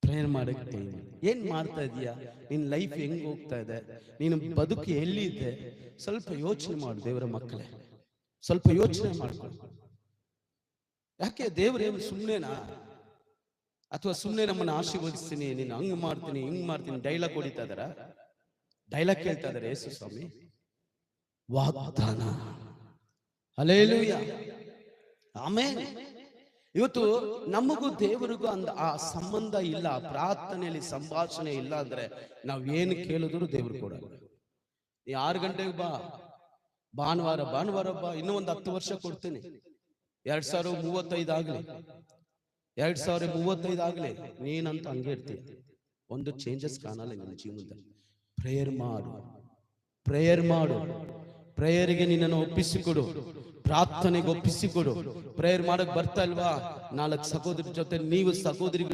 Prayer ಮಾಡಕ್ಕೆ ಏನ್ ಮಾಡ್ತಾ ಇದೀಯಾ, ನಿನ್ ಲೈಫ್ ಹೆಂಗ್ ಹೋಗ್ತಾ ಇದೆ, ನೀನು ಬದುಕು ಎಲ್ಲಿದೆ, ಸ್ವಲ್ಪ ಯೋಚನೆ ಮಾಡು. ದೇವರ ಮಕ್ಕಳೇ, ಸ್ವಲ್ಪ ಯೋಚನೆ ಮಾಡ್ಕೊಂಡು. ಯಾಕೆ ದೇವರೇನು ಸುಮ್ಮನೆನಾ? ಅಥವಾ ಸುಮ್ಮನೆ ನಮ್ಮನ್ನ ಆಶೀರ್ವದಿಸ್ತೀನಿ, ನೀನು ಹಂಗ್ ಮಾಡ್ತೀನಿ ಹಿಂಗ್ ಮಾಡ್ತೀನಿ ಡೈಲಾಗ್ ಹೊಡಿತಾ ಇದಾರ? ಡೈಲಾಗ್ ಕೇಳ್ತಾ ಇದಾರೆ ಯೇಸು ಸ್ವಾಮಿ? ವಾಗ್ದಾನ. Hallelujah, amen. ಇವತ್ತು ನಮಗೂ ದೇವರಿಗೂ ಆ ಸಂಬಂಧ ಇಲ್ಲ, ಪ್ರಾರ್ಥನೆಯಲ್ಲಿ ಸಂಭಾಷಣೆ ಇಲ್ಲ ಅಂದ್ರೆ ನಾವ್ ಏನು ಕೇಳಿದ್ರು ದೇವ್ರು ಕೊಡಲ್ಲ. 6 ಗಂಟೆಗೆ ಬಾ, ಭಾನುವಾರ ಬಾ, ಇನ್ನೂ ಒಂದು 10 ವರ್ಷ ಕೊಡ್ತೀನಿ, 2035 ಆಗ್ಲಿ, 2035 ಆಗ್ಲಿ, ನೀನಂತ ಹಂಗೆ ಇರ್ತೀಯ. ಒಂದು ಚೇಂಜಸ್ ಕಾಣಲ್ಲ ನಿನ್ನ ಜೀವನದಲ್ಲಿ. ಪ್ರೇಯರ್ ಮಾಡು, ಪ್ರೇಯರ್ ಮಾಡು, ಪ್ರೇಯರ್ಗೆ ನಿನ್ನನ್ನು ಒಪ್ಪಿಸಿಕೊಡು, ಪ್ರಾರ್ಥನೆಗೆ ಒಪ್ಪಿಸಿಕೊಡು. ಪ್ರೇಯರ್ ಮಾಡಕ್ ಬರ್ತಾ ಇಲ್ವಾ? 4 ಸಹೋದರಿ ಜೊತೆ ನೀವು ಸಹೋದರಿಗಳು